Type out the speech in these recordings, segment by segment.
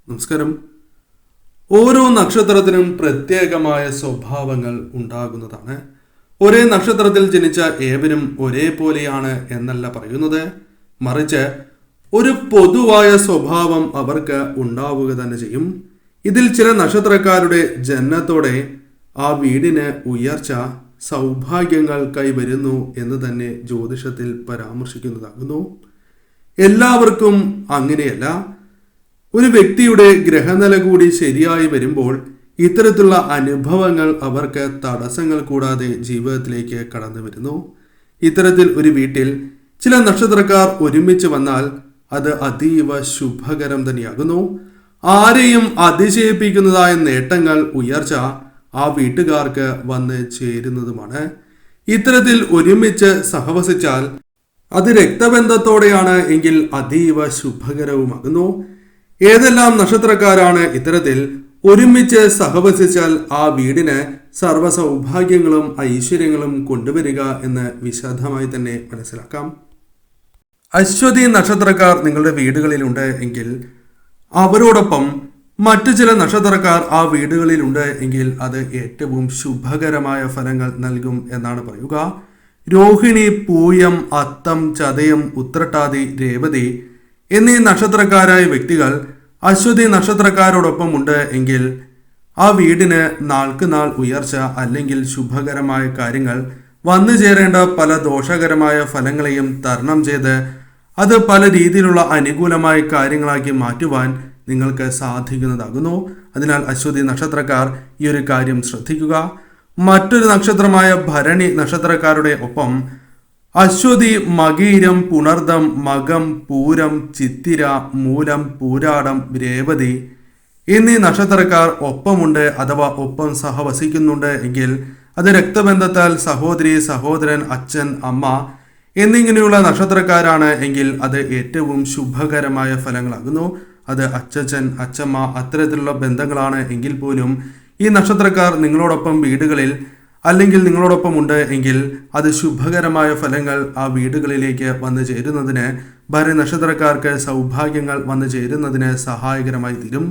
നമസ്കാരം. ഓരോ നക്ഷത്രത്തിനും പ്രത്യേകമായ സ്വഭാവങ്ങൾ ഉണ്ടാകുന്നതാണ്. ഒരേ നക്ഷത്രത്തിൽ ജനിച്ച ഏവരും ഒരേപോലെയാണ് എന്നല്ല പറയുന്നത്, മറിച്ച് ഒരു പൊതുവായ സ്വഭാവം അവർക്ക് ഉണ്ടാവുക തന്നെ ചെയ്യും. ഇതിൽ ചില നക്ഷത്രക്കാരുടെ ജനനത്തോടെ ആ വീടിന് ഉയർച്ച, സൗഭാഗ്യങ്ങൾ കൈവരുന്നു എന്ന് തന്നെ ജ്യോതിഷത്തിൽ പരാമർശിക്കുന്നതാകുന്നു. എല്ലാവർക്കും അങ്ങനെയല്ല. ഒരു വ്യക്തിയുടെ ഗ്രഹനില കൂടി ശരിയായി വരുമ്പോൾ ഇത്തരത്തിലുള്ള അനുഭവങ്ങൾ അവർക്ക് തടസ്സങ്ങൾ കൂടാതെ ജീവിതത്തിലേക്ക് കടന്നു വരുന്നു. ഇത്തരത്തിൽ ഒരു വീട്ടിൽ ചില നക്ഷത്രക്കാർ ഒരുമിച്ച് വന്നാൽ അത് അതീവ ശുഭകരം തന്നെയാകുന്നു. ആരെയും അതിശയിപ്പിക്കുന്നതായ നേട്ടങ്ങൾ, ഉയർച്ച ആ വീട്ടുകാർക്ക് വന്ന് ചേരുന്നതുമാണ്. ഇത്തരത്തിൽ ഒരുമിച്ച് സഹവസിച്ചാൽ അത് രക്തബന്ധത്തോടെയാണ് എങ്കിൽ അതീവ ശുഭകരവുമാകുന്നു. ഏതെല്ലാം നക്ഷത്രക്കാരാണ് ഇത്തരത്തിൽ ഒരുമിച്ച് സഹവസിച്ചാൽ ആ വീടിന് സർവ്വ സൗഭാഗ്യങ്ങളും ഐശ്വര്യങ്ങളും കൊണ്ടുവരിക എന്ന് വിശദമായി തന്നെ മനസ്സിലാക്കാം. അശ്വതി നക്ഷത്രക്കാർ നിങ്ങളുടെ വീടുകളിലുണ്ട് എങ്കിൽ അവരോടൊപ്പം മറ്റു ചില നക്ഷത്രക്കാർ ആ വീടുകളിലുണ്ട് എങ്കിൽ അത് ഏറ്റവും ശുഭകരമായ ഫലങ്ങൾ നൽകും എന്നാണ് പറയുക. രോഹിണി, പൂയം, അത്തം, ചതയം, ഉത്രട്ടാതി, രേവതി എന്നീ നക്ഷത്രക്കാരായ വ്യക്തികൾ അശ്വതി നക്ഷത്രക്കാരോടൊപ്പം ഉണ്ട് എങ്കിൽ ആ വീടിന് നാൾക്ക് നാൾ ഉയർച്ച അല്ലെങ്കിൽ ശുഭകരമായ കാര്യങ്ങൾ വന്നു ചേരേണ്ട പല ദോഷകരമായ ഫലങ്ങളെയും തരണം ചെയ്ത് അത് പല രീതിയിലുള്ള അനുകൂലമായ കാര്യങ്ങളാക്കി മാറ്റുവാൻ നിങ്ങൾക്ക് സാധിക്കുന്നതാകുന്നു. അതിനാൽ അശ്വതി നക്ഷത്രക്കാർ ഈ ഒരു കാര്യം ശ്രദ്ധിക്കുക. മറ്റൊരു നക്ഷത്രമായ ഭരണി നക്ഷത്രക്കാരുടെ ഒപ്പം അശ്വതി, മകീരം, പുണർദം, മകം, പൂരം, ചിത്തിര, മൂലം, പൂരാടം, രേവതി എന്നീ നക്ഷത്രക്കാർ ഒപ്പമുണ്ട് അഥവാ ഒപ്പം സഹവസിക്കുന്നുണ്ട് എങ്കിൽ അത് രക്തബന്ധത്താൽ സഹോദരി, സഹോദരൻ, അച്ഛൻ, അമ്മ എന്നിങ്ങനെയുള്ള നക്ഷത്രക്കാരാണ് എങ്കിൽ അത് ഏറ്റവും ശുഭകരമായ ഫലങ്ങളാകുന്നു. അത് അച്ഛൻ, അച്ഛമ്മ അത്തരത്തിലുള്ള ബന്ധങ്ങളാണ് എങ്കിൽ പോലും ഈ നക്ഷത്രക്കാർ നിങ്ങളോടൊപ്പം വീടുകളിൽ അല്ലെങ്കിൽ നിങ്ങളോടൊപ്പം ഉണ്ട് എങ്കിൽ അത് ശുഭകരമായ ഫലങ്ങൾ ആ വീടുകളിലേക്ക് വന്നു ചേരുന്നതിന്, ഭാര്യ നക്ഷത്രക്കാർക്ക് സൗഭാഗ്യങ്ങൾ വന്നു ചേരുന്നതിന് സഹായകരമായി തീരും.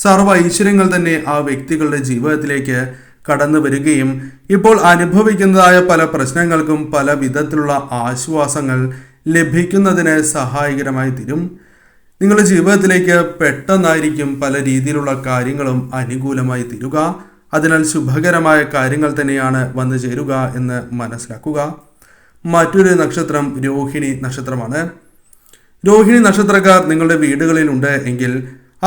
സർവ്വ ഐശ്വര്യങ്ങൾ തന്നെ ആ വ്യക്തികളുടെ ജീവിതത്തിലേക്ക് കടന്നു വരികയും ഇപ്പോൾ അനുഭവിക്കുന്നതായ പല പ്രശ്നങ്ങൾക്കും പല വിധത്തിലുള്ള ആശ്വാസങ്ങൾ ലഭിക്കുന്നതിന് സഹായകരമായി തീരും. നിങ്ങളുടെ ജീവിതത്തിലേക്ക് പെട്ടെന്നായിരിക്കും പല രീതിയിലുള്ള കാര്യങ്ങളും അനുകൂലമായി തീരുക. അതിനാൽ ശുഭകരമായ കാര്യങ്ങൾ തന്നെയാണ് വന്നു ചേരുക എന്ന് മനസ്സിലാക്കുക. മറ്റൊരു നക്ഷത്രം രോഹിണി നക്ഷത്രമാണ്. രോഹിണി നക്ഷത്രക്കാർ നിങ്ങളുടെ വീടുകളിലുണ്ട് എങ്കിൽ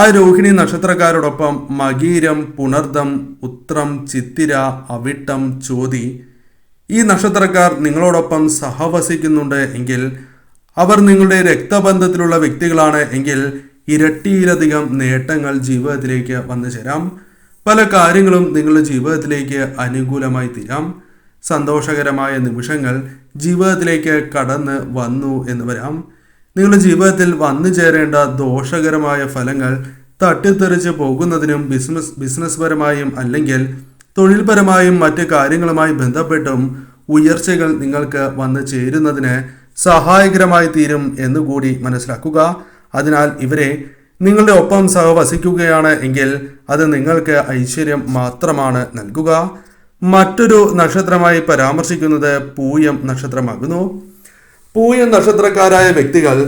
ആ രോഹിണി നക്ഷത്രക്കാരോടൊപ്പം മകീരം, പുണർദം, ഉത്രം, ചിത്തിര, അവിട്ടം, ചോതി ഈ നക്ഷത്രക്കാർ നിങ്ങളോടൊപ്പം സഹവസിക്കുന്നുണ്ട് എങ്കിൽ അവർ നിങ്ങളുടെ രക്തബന്ധത്തിലുള്ള വ്യക്തികളാണ് എങ്കിൽ ഇരട്ടിയിലധികം നേട്ടങ്ങൾ ജീവിതത്തിലേക്ക് വന്നു ചേരാം. പല കാര്യങ്ങളും നിങ്ങളുടെ ജീവിതത്തിലേക്ക് അനുകൂലമായി തീരാം. സന്തോഷകരമായ നിമിഷങ്ങൾ ജീവിതത്തിലേക്ക് കടന്ന് വന്നു എന്ന് വരാം. നിങ്ങളുടെ ജീവിതത്തിൽ വന്നു ചേരേണ്ട ദോഷകരമായ ഫലങ്ങൾ തട്ടിത്തെറിച്ച് പോകുന്നതിനും ബിസിനസ് പരമായും അല്ലെങ്കിൽ തൊഴിൽപരമായും മറ്റ് കാര്യങ്ങളുമായി ബന്ധപ്പെട്ടും ഉയർച്ചകൾ നിങ്ങൾക്ക് വന്നു ചേരുന്നതിന് സഹായകരമായി തീരും എന്നുകൂടി മനസ്സിലാക്കുക. അതിനാൽ ഇവരെ നിങ്ങളുടെ ഒപ്പം സഹവസിക്കുകയാണ് എങ്കിൽ അത് നിങ്ങൾക്ക് ഐശ്വര്യം മാത്രമാണ് നൽകുക. മറ്റൊരു നക്ഷത്രമായി പരാമർശിക്കുന്നത് പൂയം നക്ഷത്രമാകുന്നു. പൂയം നക്ഷത്രക്കാരായ വ്യക്തികൾ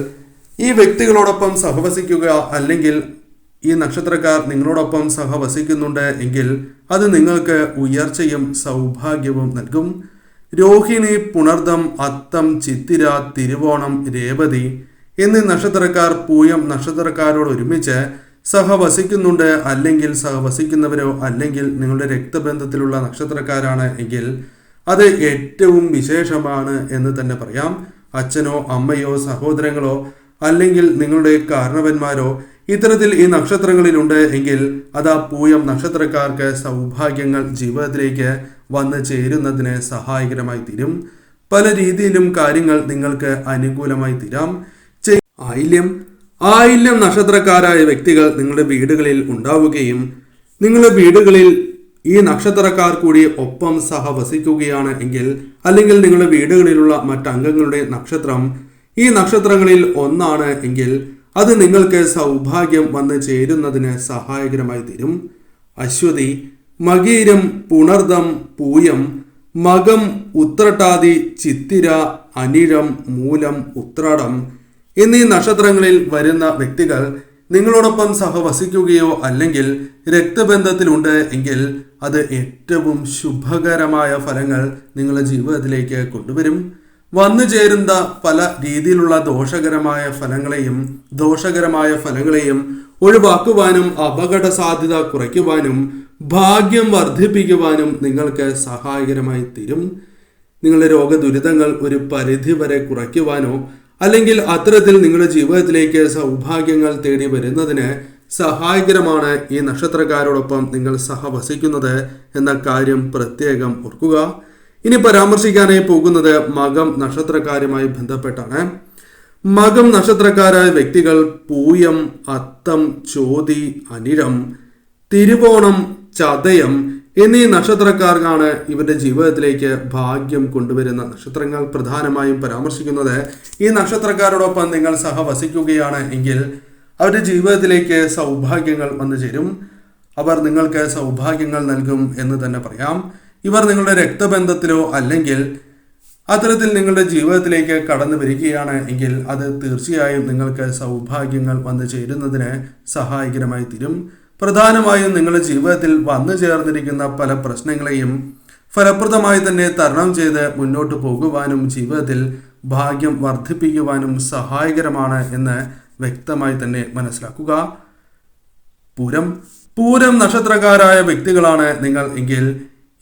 ഈ വ്യക്തികളോടൊപ്പം സഹവസിക്കുക അല്ലെങ്കിൽ ഈ നക്ഷത്രക്കാർ നിങ്ങളോടൊപ്പം സഹവസിക്കുന്നുണ്ട് എങ്കിൽ അത് നിങ്ങൾക്ക് ഉയർച്ചയും സൗഭാഗ്യവും നൽകും. രോഹിണി, പുണർദം, അത്തം, ചിത്തിര, തിരുവോണം, രേവതി എന്നീ നക്ഷത്രക്കാർ പൂയം നക്ഷത്രക്കാരോട് ഒരുമിച്ച് സഹവസിക്കുന്നുണ്ട് അല്ലെങ്കിൽ സഹവസിക്കുന്നവരോ അല്ലെങ്കിൽ നിങ്ങളുടെ രക്തബന്ധത്തിലുള്ള നക്ഷത്രക്കാരാണ് എങ്കിൽ അത് ഏറ്റവും വിശേഷമാണ് എന്ന് തന്നെ പറയാം. അച്ഛനോ അമ്മയോ സഹോദരങ്ങളോ അല്ലെങ്കിൽ നിങ്ങളുടെ കാരണവന്മാരോ ഇത്തരത്തിൽ ഈ നക്ഷത്രങ്ങളിലുണ്ട് എങ്കിൽ അത് ആ പൂയം നക്ഷത്രക്കാർക്ക് സൗഭാഗ്യങ്ങൾ ജീവിതത്തിലേക്ക് വന്നു ചേരുന്നതിന് സഹായകരമായി തീരും. പല രീതിയിലും കാര്യങ്ങൾ നിങ്ങൾക്ക് അനുകൂലമായി തീരാം. ആയില്യം നക്ഷത്രക്കാരായ വ്യക്തികൾ നിങ്ങളുടെ വീടുകളിൽ ഉണ്ടാവുകയും നിങ്ങളുടെ വീടുകളിൽ ഈ നക്ഷത്രക്കാർ കൂടി ഒപ്പം സഹവസിക്കുകയാണ് എങ്കിൽ അല്ലെങ്കിൽ നിങ്ങളുടെ വീടുകളിലുള്ള മറ്റംഗങ്ങളുടെ നക്ഷത്രം ഈ നക്ഷത്രങ്ങളിൽ ഒന്നാണ് എങ്കിൽ അത് നിങ്ങൾക്ക് സൗഭാഗ്യം വന്നു ചേരുന്നതിന് സഹായകരമായി തീരും. അശ്വതി, മകീരം, പുണർദം, പൂയം, മകം, ഉത്രട്ടാതി, ചിത്തിര, അനിഴം, മൂലം, ഉത്രാടം എന്നീ നക്ഷത്രങ്ങളിൽ വരുന്ന വ്യക്തികൾ നിങ്ങളോടൊപ്പം സഹവസിക്കുകയോ അല്ലെങ്കിൽ രക്തബന്ധത്തിലുണ്ട് എങ്കിൽ അത് ഏറ്റവും ശുഭകരമായ ഫലങ്ങൾ നിങ്ങളുടെ ജീവിതത്തിലേക്ക് കൊണ്ടുവരും. വന്നു ചേരുന്ന പല രീതിയിലുള്ള ദോഷകരമായ ഫലങ്ങളെയും ഒഴിവാക്കുവാനും അപകട സാധ്യത കുറയ്ക്കുവാനും ഭാഗ്യം വർദ്ധിപ്പിക്കുവാനും നിങ്ങൾക്ക് സഹായകരമായി തീരും. നിങ്ങളുടെ രോഗദുരിതങ്ങൾ ഒരു പരിധിവരെ കുറയ്ക്കുവാനോ അല്ലെങ്കിൽ അത്തരത്തിൽ നിങ്ങളുടെ ജീവിതത്തിലേക്ക് സൗഭാഗ്യങ്ങൾ തേടി വരുന്നതിന് സഹായകരമാണ് ഈ നക്ഷത്രക്കാരോടൊപ്പം നിങ്ങൾ സഹവസിക്കുന്നത് എന്ന കാര്യം പ്രത്യേകം ഓർക്കുക. ഇനി പരാമർശിക്കാനായി പോകുന്നത് മകം നക്ഷത്രക്കാരുമായി ബന്ധപ്പെട്ടാണ്. മകം നക്ഷത്രക്കാരായ വ്യക്തികൾ പൂയം, അത്തം, ചോതി, അനിഴം, തിരുവോണം, ചതയം എന്നീ നക്ഷത്രക്കാർക്കാണ് ഇവരുടെ ജീവിതത്തിലേക്ക് ഭാഗ്യം കൊണ്ടുവരുന്ന നക്ഷത്രങ്ങൾ. പ്രധാനമായും പരാമർശിക്കുന്നത് ഈ നക്ഷത്രക്കാരോടൊപ്പം നിങ്ങൾ സഹവസിക്കുകയാണ് എങ്കിൽ അവരുടെ ജീവിതത്തിലേക്ക് സൗഭാഗ്യങ്ങൾ വന്നു ചേരും. അവർ നിങ്ങൾക്ക് സൗഭാഗ്യങ്ങൾ നൽകും എന്ന് തന്നെ പറയാം. ഇവർ നിങ്ങളുടെ രക്തബന്ധത്തിലോ അല്ലെങ്കിൽ അത്തരത്തിൽ നിങ്ങളുടെ ജീവിതത്തിലേക്ക് കടന്നു വരികയാണ് എങ്കിൽ അത് തീർച്ചയായും നിങ്ങൾക്ക് സൗഭാഗ്യങ്ങൾ വന്നു ചേരുന്നതിന് സഹായകരമായി തീരും. പ്രധാനമായും നിങ്ങളുടെ ജീവിതത്തിൽ വന്നു ചേർന്നിരിക്കുന്ന പല പ്രശ്നങ്ങളെയും ഫലപ്രദമായി തന്നെ തരണം ചെയ്ത് മുന്നോട്ട് പോകുവാനും ജീവിതത്തിൽ ഭാഗ്യം വർദ്ധിപ്പിക്കുവാനും സഹായകരമാണ് എന്ന് വ്യക്തമായി തന്നെ മനസ്സിലാക്കുക. പൂരം നക്ഷത്രക്കാരായ വ്യക്തികളാണ് നിങ്ങൾ എങ്കിൽ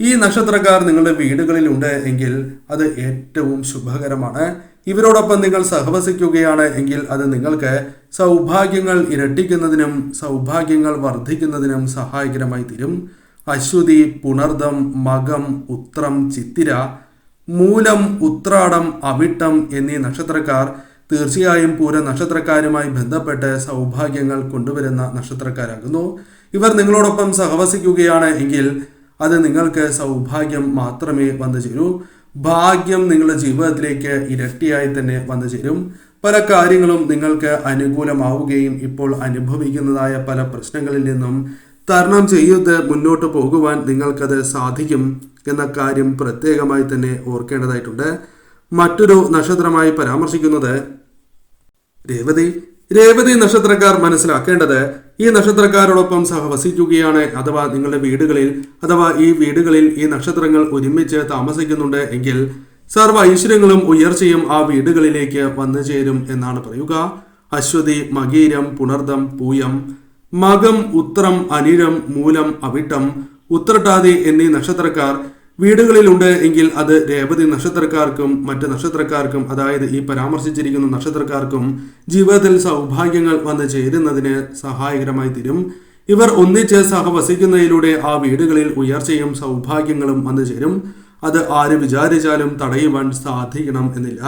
ഈ നക്ഷത്രക്കാർ നിങ്ങളുടെ വീടുകളിൽ ഉണ്ട് എങ്കിൽ അത് ഏറ്റവും ശുഭകരമാണ്. ഇവരോടൊപ്പം നിങ്ങൾ സഹവസിക്കുകയാണ് എങ്കിൽ അത് നിങ്ങൾക്ക് സൗഭാഗ്യങ്ങൾ ഇരട്ടിക്കുന്നതിനും സൗഭാഗ്യങ്ങൾ വർദ്ധിക്കുന്നതിനും സഹായകരമായി തീരും. അശ്വതി, പുണർദം, മകം, ഉത്രം, ചിത്തിര, മൂലം, ഉത്രാടം, അവിട്ടം എന്നീ നക്ഷത്രക്കാർ തീർച്ചയായും പൂര നക്ഷത്രക്കാരുമായി ബന്ധപ്പെട്ട് സൗഭാഗ്യങ്ങൾ കൊണ്ടുവരുന്ന നക്ഷത്രക്കാരാകുന്നു. ഇവർ നിങ്ങളോടൊപ്പം സഹവസിക്കുകയാണ് എങ്കിൽ അത് നിങ്ങൾക്ക് സൗഭാഗ്യം മാത്രമേ വന്നു ചേരൂ. ഭാഗ്യം നിങ്ങളുടെ ജീവിതത്തിലേക്ക് ഇരട്ടിയായി തന്നെ വന്നു ചേരും. പല കാര്യങ്ങളും നിങ്ങൾക്ക് അനുകൂലമാവുകയും ഇപ്പോൾ അനുഭവിക്കുന്നതായ പല പ്രശ്നങ്ങളിൽ നിന്നും തരണം ചെയ്ത് മുന്നോട്ട് പോകുവാൻ നിങ്ങൾക്കത് സാധിക്കും എന്ന കാര്യം പ്രത്യേകമായി തന്നെ ഓർക്കേണ്ടതായിട്ടുണ്ട്. മറ്റൊരു നക്ഷത്രമായി പരാമർശിക്കുന്നത് രേവതി നക്ഷത്രക്കാർ മനസ്സിലാക്കേണ്ടത് ഈ നക്ഷത്രക്കാരോടൊപ്പം സഹവസിക്കുകയാണ് അഥവാ നിങ്ങളുടെ വീടുകളിൽ ഈ നക്ഷത്രങ്ങൾ ഒരുമിച്ച് താമസിക്കുന്നുണ്ട് എങ്കിൽ സർവ്വ ഐശ്വര്യങ്ങളും ഉയർച്ചയും ആ വീടുകളിലേക്ക് വന്നു ചേരും എന്നാണ് പറയുക. അശ്വതി, മകീരം, പുണർദം, പൂയം, മകം, ഉത്രം, അനിഴം, മൂലം, അവിട്ടം, ഉത്രട്ടാതി എന്നീ നക്ഷത്രക്കാർ വീടുകളിലുണ്ട് എങ്കിൽ അത് രേവതി നക്ഷത്രക്കാർക്കും മറ്റ് നക്ഷത്രക്കാർക്കും, അതായത് ഈ പരാമർശിച്ചിരിക്കുന്ന നക്ഷത്രക്കാർക്കും ജീവിതത്തിൽ സൗഭാഗ്യങ്ങൾ വന്നു ചേരുന്നതിന് സഹായകരമായി തീരും. ഇവർ ഒന്നിച്ച് സഹവസിക്കുന്നതിലൂടെ ആ വീടുകളിൽ ഉയർച്ചയും സൗഭാഗ്യങ്ങളും വന്നു ചേരും. അത് ആര് വിചാരിച്ചാലും തടയുവാൻ സാധിക്കണം എന്നില്ല.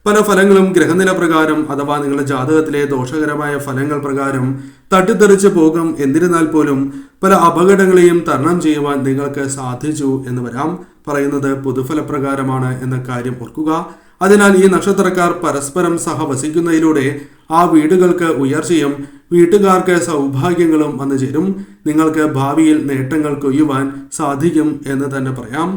പല ഫലങ്ങളും ഗ്രഹനില പ്രകാരം അഥവാ നിങ്ങളുടെ ജാതകത്തിലെ ദോഷകരമായ ഫലങ്ങൾ പ്രകാരം തട്ടിത്തെറിച്ച് പോകും. എന്നിരുന്നാൽ പോലും പല അപകടങ്ങളെയും തരണം ചെയ്യുവാൻ നിങ്ങൾക്ക് സാധിച്ചു എന്ന് വരാം. പറയുന്നത് പൊതുഫലപ്രകാരമാണ് എന്ന കാര്യം ഓർക്കുക. അതിനാൽ ഈ നക്ഷത്രക്കാർ പരസ്പരം സഹവസിക്കുന്നതിലൂടെ ആ വീടുകൾക്ക് ഉയർച്ചയും വീട്ടുകാർക്ക് സൗഭാഗ്യങ്ങളും വന്നു ചേരും. നിങ്ങൾക്ക് ഭാവിയിൽ നേട്ടങ്ങൾ കൊയ്യുവാൻ സാധിക്കും എന്ന് തന്നെ പറയാം.